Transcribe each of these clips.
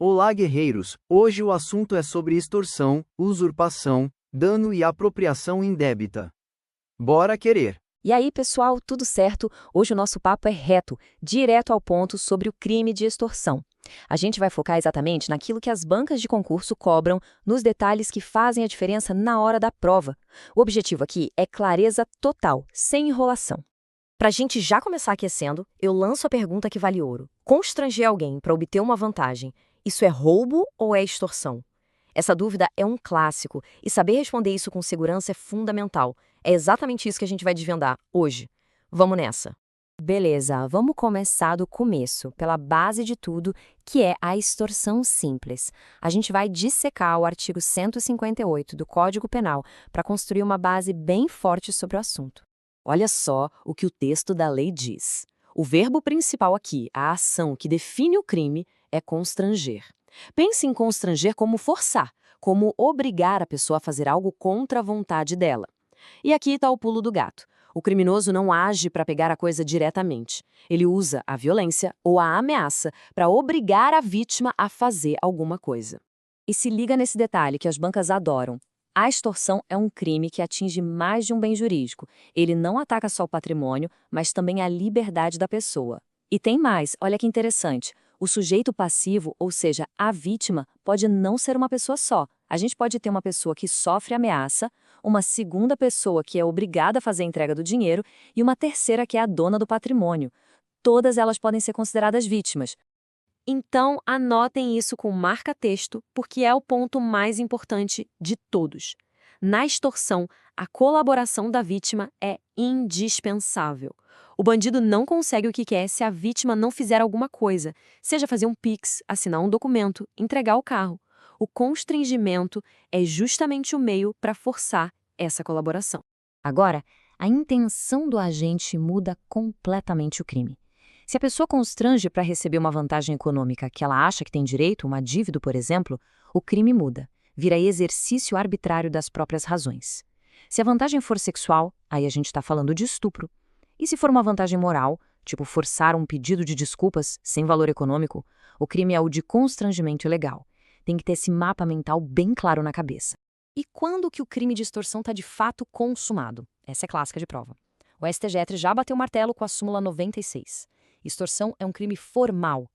Olá, guerreiros! Hoje o assunto é sobre extorsão, usurpação, dano e apropriação indébita. Bora querer! E aí, pessoal, tudo certo? Hoje o nosso papo é reto, direto ao ponto sobre o crime de extorsão. A gente vai focar exatamente naquilo que as bancas de concurso cobram, nos detalhes que fazem a diferença na hora da prova. O objetivo aqui é clareza total, sem enrolação. Para a gente já começar aquecendo, eu lanço a pergunta que vale ouro. Constranger alguém para obter uma vantagem, isso é roubo ou é extorsão? Essa dúvida é um clássico e saber responder isso com segurança é fundamental. É exatamente isso que a gente vai desvendar hoje. Vamos nessa! Beleza, vamos começar do começo, pela base de tudo, que é a extorsão simples. A gente vai dissecar o artigo 158 do Código Penal para construir uma base bem forte sobre o assunto. Olha só o que o texto da lei diz. O verbo principal aqui, a ação que define o crime, é constranger. Pense em constranger como forçar, como obrigar a pessoa a fazer algo contra a vontade dela. E aqui está o pulo do gato. O criminoso não age para pegar a coisa diretamente. Ele usa a violência ou a ameaça para obrigar a vítima a fazer alguma coisa. E se liga nesse detalhe que as bancas adoram. A extorsão é um crime que atinge mais de um bem jurídico. Ele não ataca só o patrimônio, mas também a liberdade da pessoa. E tem mais, olha que interessante. O sujeito passivo, ou seja, a vítima, pode não ser uma pessoa só. A gente pode ter uma pessoa que sofre ameaça, uma segunda pessoa que é obrigada a fazer a entrega do dinheiro e uma terceira que é a dona do patrimônio. Todas elas podem ser consideradas vítimas. Então, anotem isso com marca-texto, porque é o ponto mais importante de todos. Na extorsão, a colaboração da vítima é indispensável. O bandido não consegue o que quer se a vítima não fizer alguma coisa, seja fazer um Pix, assinar um documento, entregar o carro. O constrangimento é justamente o meio para forçar essa colaboração. Agora, a intenção do agente muda completamente o crime. Se a pessoa constrange para receber uma vantagem econômica que ela acha que tem direito, uma dívida, por exemplo, o crime muda, vira exercício arbitrário das próprias razões. Se a vantagem for sexual, aí a gente está falando de estupro. E se for uma vantagem moral, tipo forçar um pedido de desculpas sem valor econômico, o crime é o de constrangimento ilegal. Tem que ter esse mapa mental bem claro na cabeça. E quando que o crime de extorsão está de fato consumado? Essa é clássica de prova. O STJ já bateu o martelo com a súmula 96. Extorsão é um crime formal. O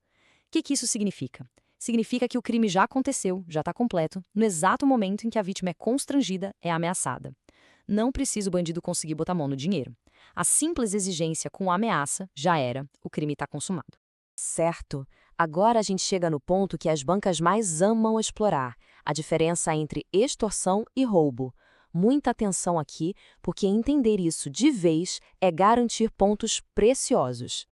que isso significa? Significa que o crime já aconteceu, já está completo, no exato momento em que a vítima é constrangida, é ameaçada. Não precisa o bandido conseguir botar a mão no dinheiro. A simples exigência com ameaça já era, o crime está consumado. Certo. Agora a gente chega no ponto que as bancas mais amam explorar, a diferença entre extorsão e roubo. Muita atenção aqui, porque entender isso de vez é garantir pontos preciosos.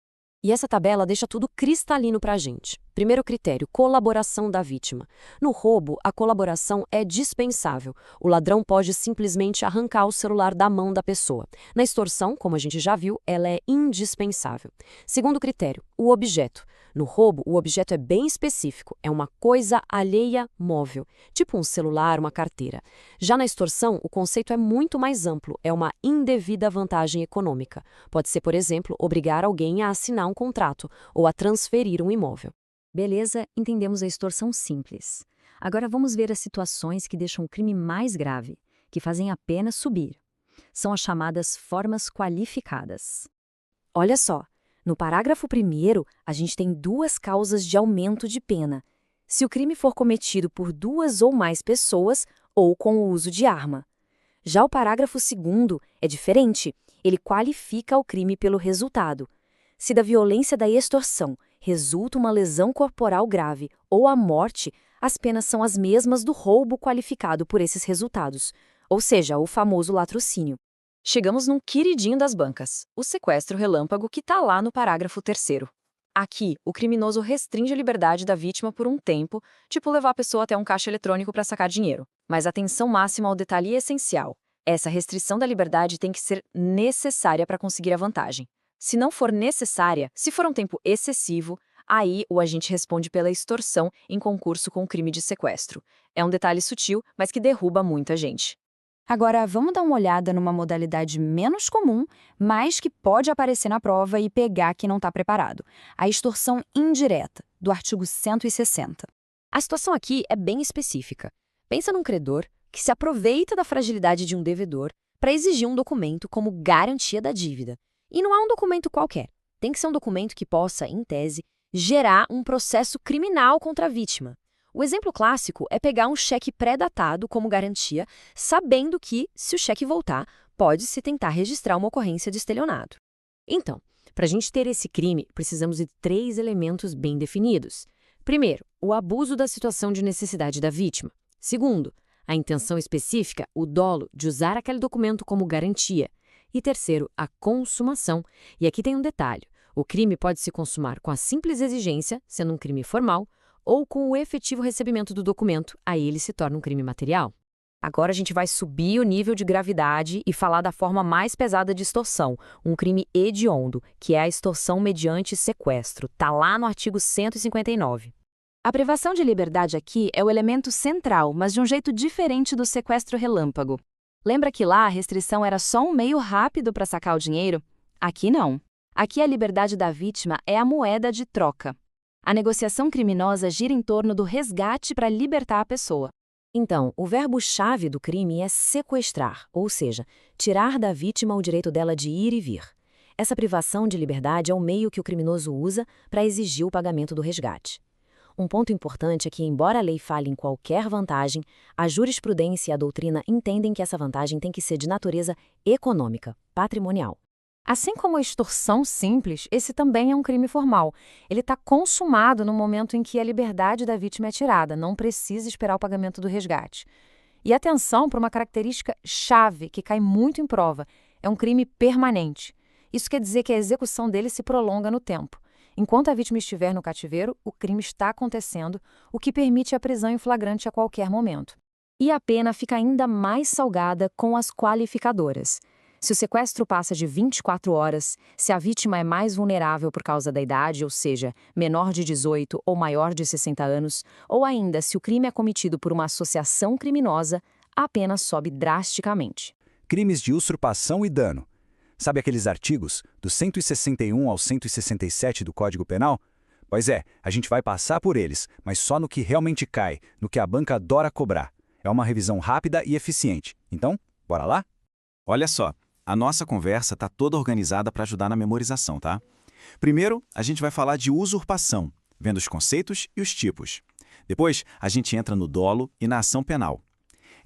E essa tabela deixa tudo cristalino para a gente. Primeiro critério, colaboração da vítima. No roubo, a colaboração é dispensável. O ladrão pode simplesmente arrancar o celular da mão da pessoa. Na extorsão, como a gente já viu, ela é indispensável. Segundo critério, o objeto. No roubo, o objeto é bem específico, é uma coisa alheia móvel, tipo um celular, uma carteira. Já na extorsão, o conceito é muito mais amplo, é uma indevida vantagem econômica. Pode ser, por exemplo, obrigar alguém a assinar um contrato ou a transferir um imóvel. Beleza, entendemos a extorsão simples. Agora vamos ver as situações que deixam o crime mais grave, que fazem a pena subir. São as chamadas formas qualificadas. Olha só. No parágrafo 1º, a gente tem duas causas de aumento de pena. Se o crime for cometido por duas ou mais pessoas ou com o uso de arma. Já o parágrafo 2º é diferente. Ele qualifica o crime pelo resultado. Se da violência da extorsão resulta uma lesão corporal grave ou a morte, as penas são as mesmas do roubo qualificado por esses resultados, ou seja, o famoso latrocínio. Chegamos num queridinho das bancas, o sequestro relâmpago que está lá no parágrafo 3º. Aqui, o criminoso restringe a liberdade da vítima por um tempo, tipo levar a pessoa até um caixa eletrônico para sacar dinheiro. Mas atenção máxima ao detalhe essencial. Essa restrição da liberdade tem que ser necessária para conseguir a vantagem. Se não for necessária, se for um tempo excessivo, aí o agente responde pela extorsão em concurso com o crime de sequestro. É um detalhe sutil, mas que derruba muita gente. Agora, vamos dar uma olhada numa modalidade menos comum, mas que pode aparecer na prova e pegar quem não está preparado. A extorsão indireta, do artigo 160. A situação aqui é bem específica. Pensa num credor que se aproveita da fragilidade de um devedor para exigir um documento como garantia da dívida. E não é um documento qualquer. Tem que ser um documento que possa, em tese, gerar um processo criminal contra a vítima. O exemplo clássico é pegar um cheque pré-datado como garantia, sabendo que, se o cheque voltar, pode-se tentar registrar uma ocorrência de estelionato. Então, para a gente ter esse crime, precisamos de 3 elementos bem definidos. Primeiro, o abuso da situação de necessidade da vítima. Segundo, a intenção específica, o dolo, de usar aquele documento como garantia. E terceiro, a consumação. E aqui tem um detalhe. O crime pode se consumar com a simples exigência, sendo um crime formal, ou com o efetivo recebimento do documento, aí ele se torna um crime material. Agora a gente vai subir o nível de gravidade e falar da forma mais pesada de extorsão, um crime hediondo, que é a extorsão mediante sequestro. Está lá no artigo 159. A privação de liberdade aqui é o elemento central, mas de um jeito diferente do sequestro relâmpago. Lembra que lá a restrição era só um meio rápido para sacar o dinheiro? Aqui não. Aqui a liberdade da vítima é a moeda de troca. A negociação criminosa gira em torno do resgate para libertar a pessoa. Então, o verbo-chave do crime é sequestrar, ou seja, tirar da vítima o direito dela de ir e vir. Essa privação de liberdade é o meio que o criminoso usa para exigir o pagamento do resgate. Um ponto importante é que, embora a lei fale em qualquer vantagem, a jurisprudência e a doutrina entendem que essa vantagem tem que ser de natureza econômica, patrimonial. Assim como a extorsão simples, esse também é um crime formal. Ele está consumado no momento em que a liberdade da vítima é tirada, não precisa esperar o pagamento do resgate. E atenção para uma característica chave que cai muito em prova, é um crime permanente. Isso quer dizer que a execução dele se prolonga no tempo. Enquanto a vítima estiver no cativeiro, o crime está acontecendo, o que permite a prisão em flagrante a qualquer momento. E a pena fica ainda mais salgada com as qualificadoras. Se o sequestro passa de 24 horas, se a vítima é mais vulnerável por causa da idade, ou seja, menor de 18 ou maior de 60 anos, ou ainda se o crime é cometido por uma associação criminosa, a pena sobe drasticamente. Crimes de usurpação e dano. Sabe aqueles artigos, do 161 ao 167 do Código Penal? Pois é, a gente vai passar por eles, mas só no que realmente cai, no que a banca adora cobrar. É uma revisão rápida e eficiente. Então, bora lá? Olha só, a nossa conversa está toda organizada para ajudar na memorização, tá? Primeiro, a gente vai falar de usurpação, vendo os conceitos e os tipos. Depois, a gente entra no dolo e na ação penal.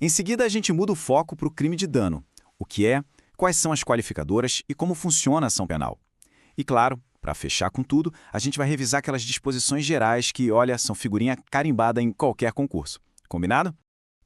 Em seguida, a gente muda o foco para o crime de dano, o que é, quais são as qualificadoras e como funciona a ação penal. E claro, para fechar com tudo, a gente vai revisar aquelas disposições gerais que, olha, são figurinha carimbada em qualquer concurso. Combinado?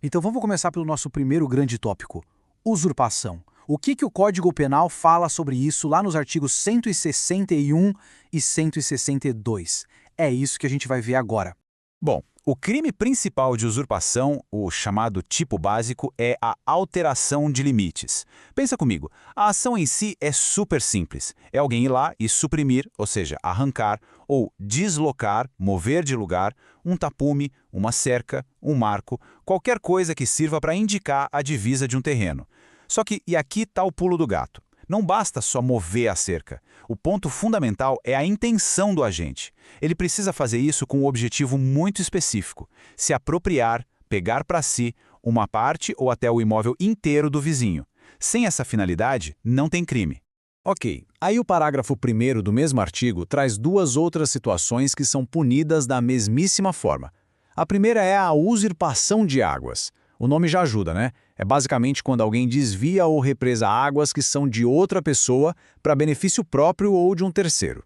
Então vamos começar pelo nosso primeiro grande tópico, usurpação. O que o Código Penal fala sobre isso lá nos artigos 161 e 162? É isso que a gente vai ver agora. Bom, o crime principal de usurpação, o chamado tipo básico, é a alteração de limites. Pensa comigo, a ação em si é super simples. É alguém ir lá e suprimir, ou seja, arrancar, ou deslocar, mover de lugar, um tapume, uma cerca, um marco, qualquer coisa que sirva para indicar a divisa de um terreno. Só que, e aqui está o pulo do gato, não basta só mover a cerca. O ponto fundamental é a intenção do agente. Ele precisa fazer isso com um objetivo muito específico: se apropriar, pegar para si, uma parte ou até o imóvel inteiro do vizinho. Sem essa finalidade, não tem crime. Ok, aí o parágrafo 1º do mesmo artigo traz 2 outras situações que são punidas da mesmíssima forma. A primeira é a usurpação de águas. O nome já ajuda, né? É basicamente quando alguém desvia ou represa águas que são de outra pessoa para benefício próprio ou de um terceiro.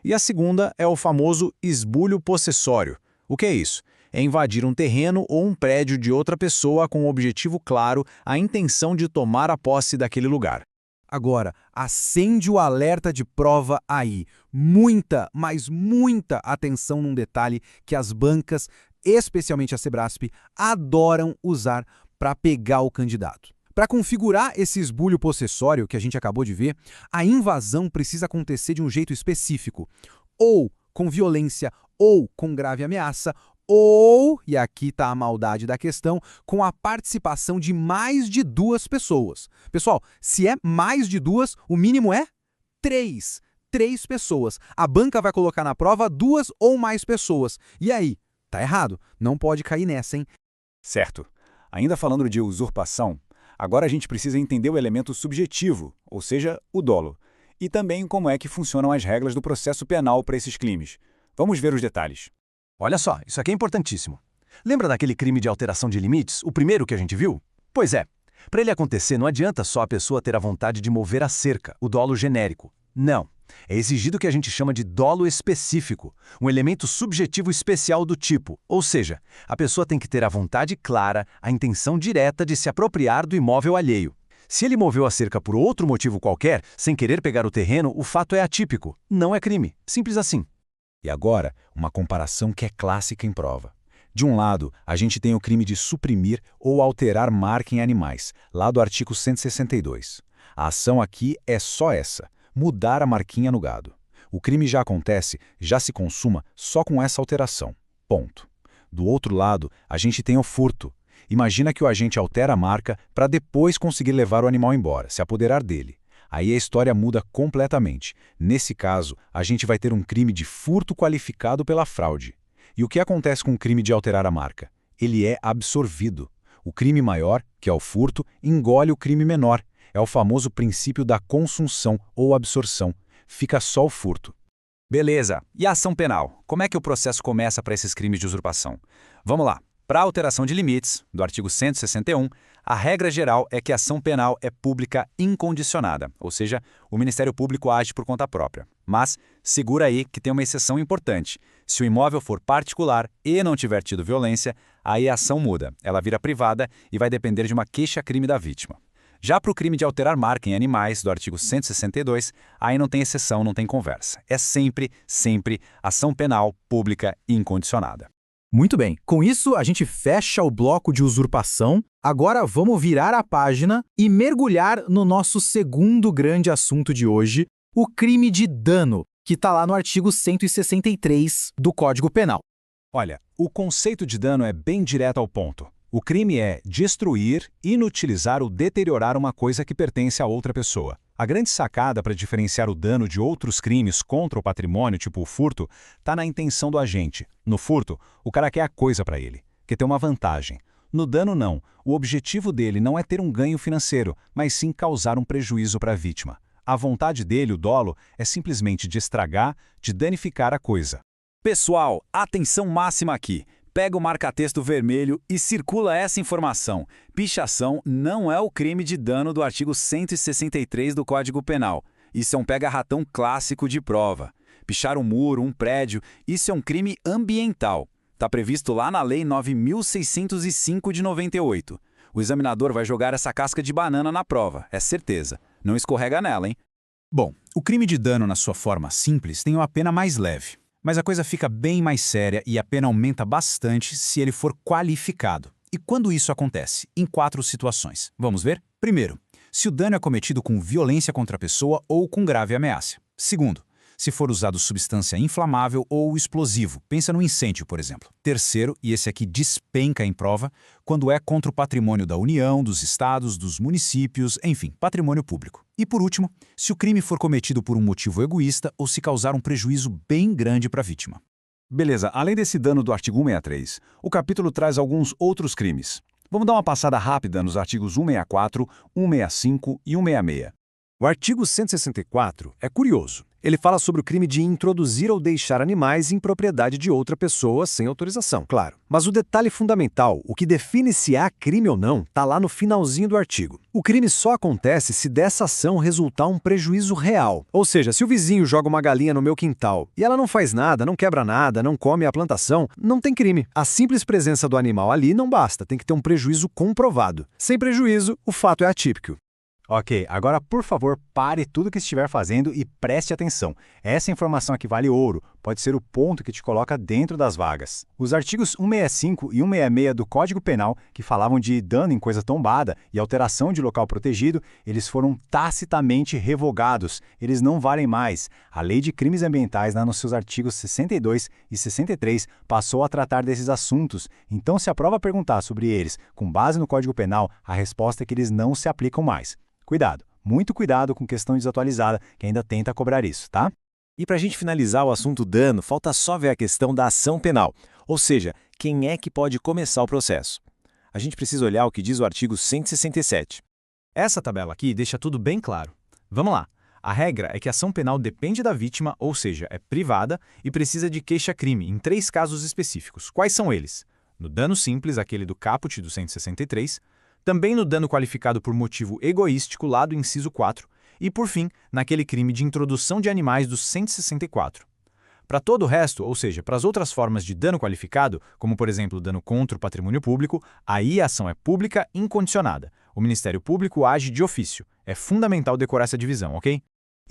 E a segunda é o famoso esbulho possessório. O que é isso? É invadir um terreno ou um prédio de outra pessoa com o objetivo claro, a intenção de tomar a posse daquele lugar. Agora, acende o alerta de prova aí. Muita, mas muita atenção num detalhe que as bancas, especialmente a Sebrasp, adoram usar para pegar o candidato. Para configurar esse esbulho possessório que a gente acabou de ver, a invasão precisa acontecer de um jeito específico, ou com violência, ou com grave ameaça, ou, e aqui está a maldade da questão, com a participação de mais de 2 pessoas. Pessoal, se é mais de 2, o mínimo é 3. 3 pessoas. A banca vai colocar na prova 2 ou mais pessoas. E aí? Tá errado, não pode cair nessa, hein? Certo. Ainda falando de usurpação, agora a gente precisa entender o elemento subjetivo, ou seja, o dolo, e também como é que funcionam as regras do processo penal para esses crimes. Vamos ver os detalhes. Olha só, isso aqui é importantíssimo. Lembra daquele crime de alteração de limites, o primeiro que a gente viu? Pois é. Para ele acontecer, não adianta só a pessoa ter a vontade de mover a cerca, o dolo genérico. Não. É exigido o que a gente chama de dolo específico, um elemento subjetivo especial do tipo, ou seja, a pessoa tem que ter a vontade clara, a intenção direta de se apropriar do imóvel alheio. Se ele moveu a cerca por outro motivo qualquer, sem querer pegar o terreno, o fato é atípico, não é crime. Simples assim. E agora, uma comparação que é clássica em prova. De um lado, a gente tem o crime de suprimir ou alterar marca em animais, lá do artigo 162. A ação aqui é só essa: mudar a marquinha no gado. O crime já acontece, já se consuma só com essa alteração. Ponto. Do outro lado, a gente tem o furto. Imagina que o agente altera a marca para depois conseguir levar o animal embora, se apoderar dele. Aí a história muda completamente. Nesse caso, a gente vai ter um crime de furto qualificado pela fraude. E o que acontece com o crime de alterar a marca? Ele é absorvido. O crime maior, que é o furto, engole o crime menor. É o famoso princípio da consunção ou absorção. Fica só o furto. Beleza. E a ação penal? Como é que o processo começa para esses crimes de usurpação? Vamos lá. Para a alteração de limites, do artigo 161, a regra geral é que a ação penal é pública incondicionada, ou seja, o Ministério Público age por conta própria. Mas segura aí que tem uma exceção importante. Se o imóvel for particular e não tiver tido violência, aí a ação muda, ela vira privada e vai depender de uma queixa-crime da vítima. Já para o crime de alterar marca em animais, do artigo 162, aí não tem exceção, não tem conversa. É sempre ação penal pública incondicionada. Muito bem, com isso a gente fecha o bloco de usurpação. Agora vamos virar a página e mergulhar no nosso segundo grande assunto de hoje, o crime de dano, que está lá no artigo 163 do Código Penal. Olha, o conceito de dano é bem direto ao ponto. O crime é destruir, inutilizar ou deteriorar uma coisa que pertence a outra pessoa. A grande sacada para diferenciar o dano de outros crimes contra o patrimônio, tipo o furto, está na intenção do agente. No furto, o cara quer a coisa para ele, quer ter uma vantagem. No dano, não. O objetivo dele não é ter um ganho financeiro, mas sim causar um prejuízo para a vítima. A vontade dele, o dolo, é simplesmente de estragar, de danificar a coisa. Pessoal, atenção máxima aqui. Pega o marca-texto vermelho e circula essa informação. Pichação não é o crime de dano do artigo 163 do Código Penal. Isso é um pega-ratão clássico de prova. Pichar um muro, um prédio, isso é um crime ambiental. Está previsto lá na Lei 9.605 de 98. O examinador vai jogar essa casca de banana na prova, é certeza. Não escorrega nela, hein? Bom, o crime de dano na sua forma simples tem uma pena mais leve. Mas a coisa fica bem mais séria e a pena aumenta bastante se ele for qualificado. E quando isso acontece? Em 4 situações. Vamos ver? Primeiro, se o dano é cometido com violência contra a pessoa ou com grave ameaça. Segundo, se for usado substância inflamável ou explosivo. Pensa no incêndio, por exemplo. Terceiro, e esse aqui despenca em prova, quando é contra o patrimônio da União, dos estados, dos municípios, enfim, patrimônio público. E por último, se o crime for cometido por um motivo egoísta ou se causar um prejuízo bem grande para a vítima. Beleza, além desse dano do artigo 163, o capítulo traz alguns outros crimes. Vamos dar uma passada rápida nos artigos 164, 165 e 166. O artigo 164 é curioso. Ele fala sobre o crime de introduzir ou deixar animais em propriedade de outra pessoa sem autorização, claro. Mas o detalhe fundamental, o que define se há crime ou não, está lá no finalzinho do artigo. O crime só acontece se dessa ação resultar um prejuízo real. Ou seja, se o vizinho joga uma galinha no meu quintal e ela não faz nada, não quebra nada, não come a plantação, não tem crime. A simples presença do animal ali não basta, tem que ter um prejuízo comprovado. Sem prejuízo, o fato é atípico. Ok, agora por favor pare tudo que estiver fazendo e preste atenção. Essa informação aqui vale ouro, pode ser o ponto que te coloca dentro das vagas. Os artigos 165 e 166 do Código Penal, que falavam de dano em coisa tombada e alteração de local protegido, eles foram tacitamente revogados, eles não valem mais. A Lei de Crimes Ambientais, lá nos seus artigos 62 e 63, passou a tratar desses assuntos. Então, se a prova perguntar sobre eles com base no Código Penal, a resposta é que eles não se aplicam mais. Cuidado, muito cuidado com questão desatualizada que ainda tenta cobrar isso, tá? E para a gente finalizar o assunto dano, falta só ver a questão da ação penal, ou seja, quem é que pode começar o processo. A gente precisa olhar o que diz o artigo 167. Essa tabela aqui deixa tudo bem claro. Vamos lá. A regra é que a ação penal depende da vítima, ou seja, é privada e precisa de queixa-crime em 3 casos específicos. Quais são eles? No dano simples, aquele do caput do 163, também no dano qualificado por motivo egoístico, lá do inciso 4, e, por fim, naquele crime de introdução de animais do 164. Para todo o resto, ou seja, para as outras formas de dano qualificado, como por exemplo dano contra o patrimônio público, aí a ação é pública incondicionada. O Ministério Público age de ofício. É fundamental decorar essa divisão, ok?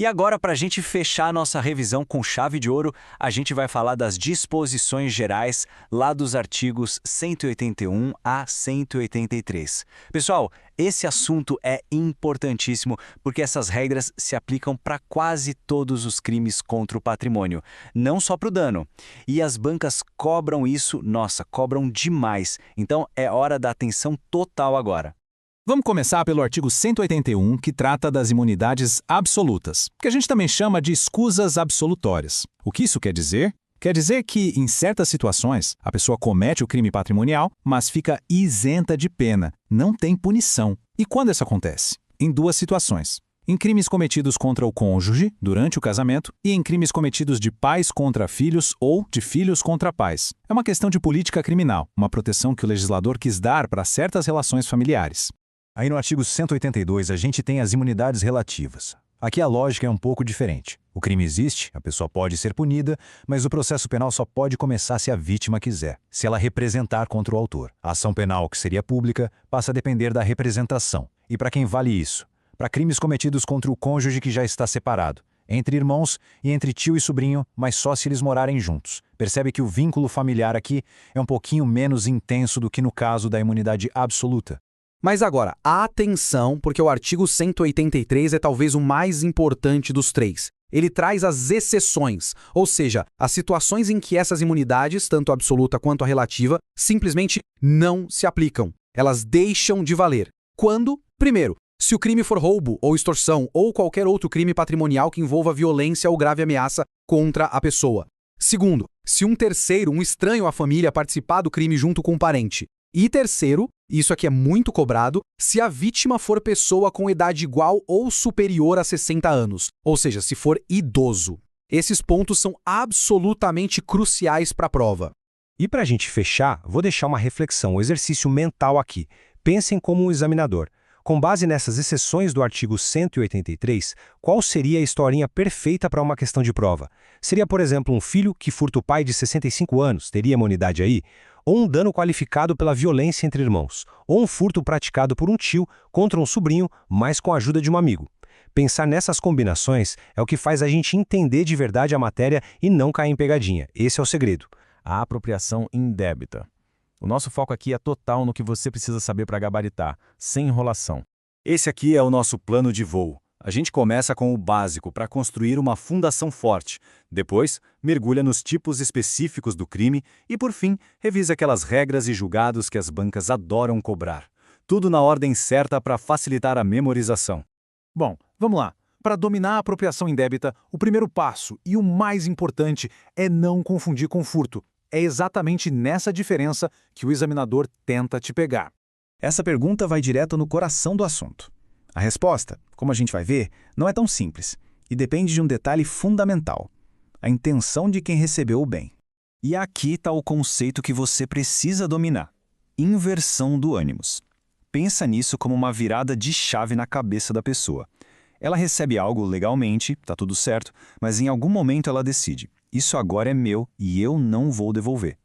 E agora, para a gente fechar a nossa revisão com chave de ouro, a gente vai falar das disposições gerais lá dos artigos 181 a 183. Pessoal, esse assunto é importantíssimo porque essas regras se aplicam para quase todos os crimes contra o patrimônio, não só para o dano. E as bancas cobram isso, nossa, cobram demais. Então é hora da atenção total agora. Vamos começar pelo artigo 181, que trata das imunidades absolutas, que a gente também chama de escusas absolutórias. O que isso quer dizer? Quer dizer que, em certas situações, a pessoa comete o crime patrimonial, mas fica isenta de pena, não tem punição. E quando isso acontece? Em 2 situações. Em crimes cometidos contra o cônjuge, durante o casamento, e em crimes cometidos de pais contra filhos ou de filhos contra pais. É uma questão de política criminal, uma proteção que o legislador quis dar para certas relações familiares. Aí no artigo 182 a gente tem as imunidades relativas. Aqui a lógica é um pouco diferente. O crime existe, a pessoa pode ser punida, mas o processo penal só pode começar se a vítima quiser, se ela representar contra o autor. A ação penal, que seria pública, passa a depender da representação. E para quem vale isso? Para crimes cometidos contra o cônjuge que já está separado, entre irmãos e entre tio e sobrinho, mas só se eles morarem juntos. Percebe que o vínculo familiar aqui é um pouquinho menos intenso do que no caso da imunidade absoluta. Mas agora, atenção, porque o artigo 183 é talvez o mais importante dos 3. Ele traz as exceções, ou seja, as situações em que essas imunidades, tanto a absoluta quanto a relativa, simplesmente não se aplicam. Elas deixam de valer. Quando? Primeiro, se o crime for roubo ou extorsão ou qualquer outro crime patrimonial que envolva violência ou grave ameaça contra a pessoa. Segundo, se um terceiro, um estranho à família, participar do crime junto com um parente. E terceiro, isso aqui é muito cobrado, se a vítima for pessoa com idade igual ou superior a 60 anos, ou seja, se for idoso. Esses pontos são absolutamente cruciais para a prova. E para a gente fechar, vou deixar uma reflexão, um exercício mental aqui. Pensem como um examinador. Com base nessas exceções do artigo 183, qual seria a historinha perfeita para uma questão de prova? Seria, por exemplo, um filho que furta o pai de 65 anos, teria imunidade aí? Ou um dano qualificado pela violência entre irmãos? Ou um furto praticado por um tio contra um sobrinho, mas com a ajuda de um amigo? Pensar nessas combinações é o que faz a gente entender de verdade a matéria e não cair em pegadinha. Esse é o segredo. A apropriação indébita. O nosso foco aqui é total no que você precisa saber para gabaritar, sem enrolação. Esse aqui é o nosso plano de voo. A gente começa com o básico para construir uma fundação forte. Depois, mergulha nos tipos específicos do crime e, por fim, revisa aquelas regras e julgados que as bancas adoram cobrar. Tudo na ordem certa para facilitar a memorização. Bom, vamos lá. Para dominar a apropriação indébita, o primeiro passo e o mais importante é não confundir com furto. É exatamente nessa diferença que o examinador tenta te pegar. Essa pergunta vai direto no coração do assunto. A resposta, como a gente vai ver, não é tão simples e depende de um detalhe fundamental: a intenção de quem recebeu o bem. E aqui está o conceito que você precisa dominar: inversão do ânimos. Pensa nisso como uma virada de chave na cabeça da pessoa. Ela recebe algo legalmente, tá tudo certo, mas em algum momento ela decide: isso agora é meu e eu não vou devolver.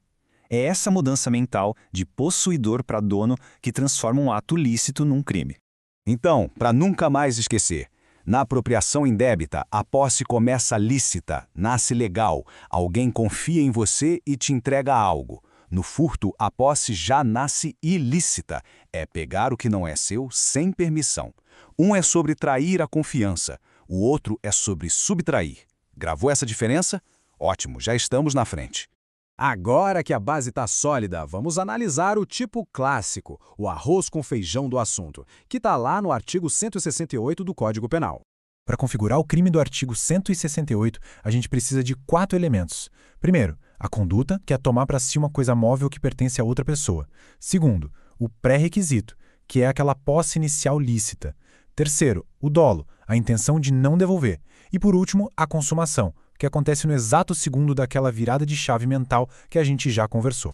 É essa mudança mental de possuidor para dono que transforma um ato lícito num crime. Então, para nunca mais esquecer, na apropriação indébita, a posse começa lícita, nasce legal, alguém confia em você e te entrega algo. No furto, a posse já nasce ilícita, é pegar o que não é seu sem permissão. Um é sobre trair a confiança, o outro é sobre subtrair. Gravou essa diferença? Ótimo, já estamos na frente. Agora que a base está sólida, vamos analisar o tipo clássico, o arroz com feijão do assunto, que está lá no artigo 168 do Código Penal. Para configurar o crime do artigo 168, a gente precisa de 4 elementos. Primeiro, a conduta, que é tomar para si uma coisa móvel que pertence a outra pessoa. Segundo, o pré-requisito, que é aquela posse inicial lícita. Terceiro, o dolo, a intenção de não devolver. E por último, a consumação, que acontece no exato segundo daquela virada de chave mental que a gente já conversou.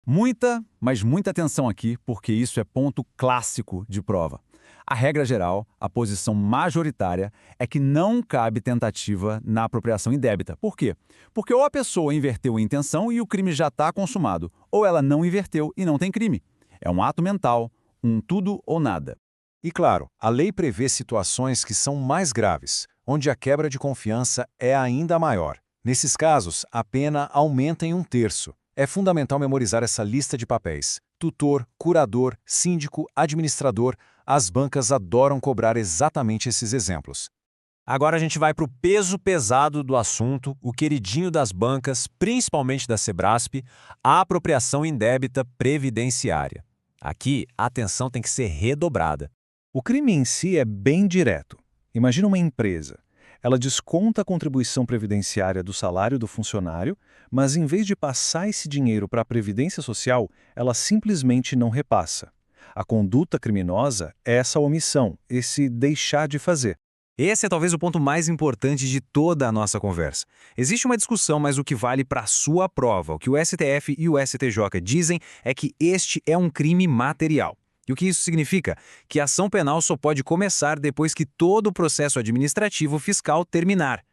Muita, mas muita atenção aqui, porque isso é ponto clássico de prova. A regra geral, a posição majoritária, é que não cabe tentativa na apropriação indébita. Por quê? Porque ou a pessoa inverteu a intenção e o crime já está consumado, ou ela não inverteu e não tem crime. É um ato mental, um tudo ou nada. E claro, a lei prevê situações que são mais graves, onde a quebra de confiança é ainda maior. Nesses casos, a pena aumenta em 1/3. É fundamental memorizar essa lista de papéis. Tutor, curador, síndico, administrador, as bancas adoram cobrar exatamente esses exemplos. Agora a gente vai para o peso pesado do assunto, o queridinho das bancas, principalmente da Sebrasp, a apropriação indébita previdenciária. Aqui, a atenção tem que ser redobrada. O crime em si é bem direto. Imagina uma empresa. Ela desconta a contribuição previdenciária do salário do funcionário, mas em vez de passar esse dinheiro para a Previdência Social, ela simplesmente não repassa. A conduta criminosa é essa omissão, esse deixar de fazer. Esse é talvez o ponto mais importante de toda a nossa conversa. Existe uma discussão, mas o que vale para a sua prova, o que o STF e o STJ dizem é que este é um crime material. E o que isso significa? Que a ação penal só pode começar depois que todo o processo administrativo fiscal terminar.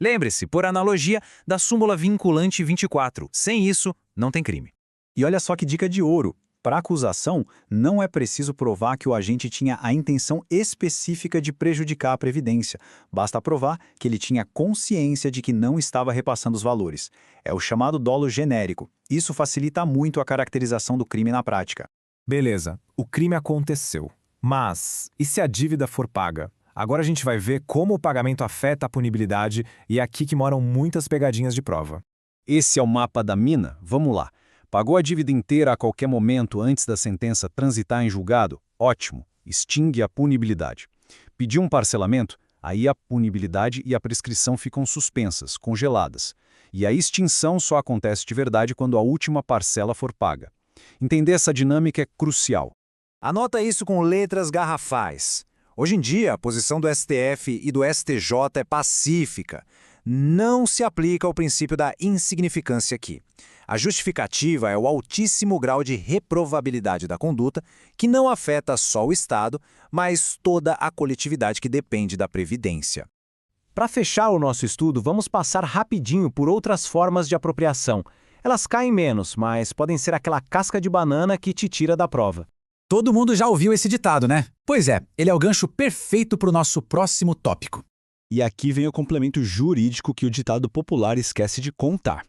Lembre-se, por analogia, da súmula vinculante 24. Sem isso, não tem crime. E olha só que dica de ouro. Para a acusação, não é preciso provar que o agente tinha a intenção específica de prejudicar a Previdência. Basta provar que ele tinha consciência de que não estava repassando os valores. É o chamado dolo genérico. Isso facilita muito a caracterização do crime na prática. Beleza, o crime aconteceu. Mas, e se a dívida for paga? Agora a gente vai ver como o pagamento afeta a punibilidade e é aqui que moram muitas pegadinhas de prova. Esse é o mapa da mina? Vamos lá. Pagou a dívida inteira a qualquer momento antes da sentença transitar em julgado? Ótimo, extingue a punibilidade. Pediu um parcelamento? Aí a punibilidade e a prescrição ficam suspensas, congeladas. E a extinção só acontece de verdade quando a última parcela for paga. Entender essa dinâmica é crucial. Anota isso com letras garrafais. Hoje em dia, a posição do STF e do STJ é pacífica. Não se aplica o princípio da insignificância aqui. A justificativa é o altíssimo grau de reprovabilidade da conduta, que não afeta só o Estado, mas toda a coletividade que depende da Previdência. Para fechar o nosso estudo, vamos passar rapidinho por outras formas de apropriação. Elas caem menos, mas podem ser aquela casca de banana que te tira da prova. Todo mundo já ouviu esse ditado, né? Pois é, ele é o gancho perfeito para o nosso próximo tópico. E aqui vem o complemento jurídico que o ditado popular esquece de contar.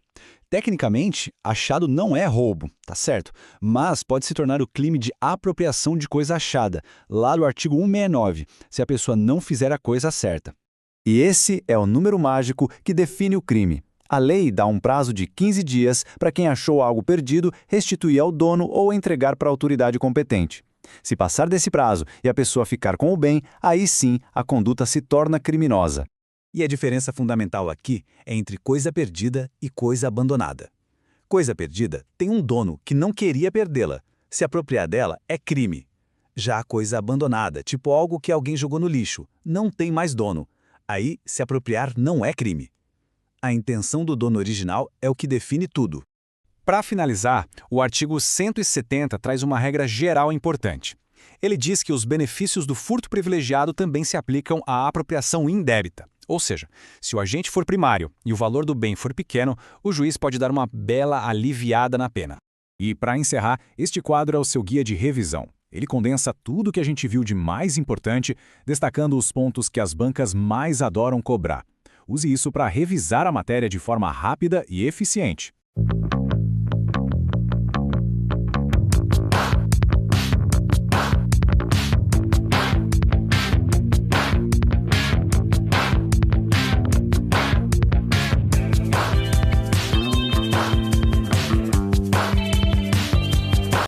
Tecnicamente, achado não é roubo, tá certo? Mas pode se tornar o crime de apropriação de coisa achada, lá do artigo 169, se a pessoa não fizer a coisa certa. E esse é o número mágico que define o crime. A lei dá um prazo de 15 dias para quem achou algo perdido restituir ao dono ou entregar para a autoridade competente. Se passar desse prazo e a pessoa ficar com o bem, aí sim a conduta se torna criminosa. E a diferença fundamental aqui é entre coisa perdida e coisa abandonada. Coisa perdida tem um dono que não queria perdê-la. Se apropriar dela é crime. Já a coisa abandonada, tipo algo que alguém jogou no lixo, não tem mais dono. Aí, se apropriar não é crime. A intenção do dono original é o que define tudo. Para finalizar, o artigo 170 traz uma regra geral importante. Ele diz que os benefícios do furto privilegiado também se aplicam à apropriação indébita. Ou seja, se o agente for primário e o valor do bem for pequeno, o juiz pode dar uma bela aliviada na pena. E, para encerrar, este quadro é o seu guia de revisão. Ele condensa tudo o que a gente viu de mais importante, destacando os pontos que as bancas mais adoram cobrar. Use isso para revisar a matéria de forma rápida e eficiente.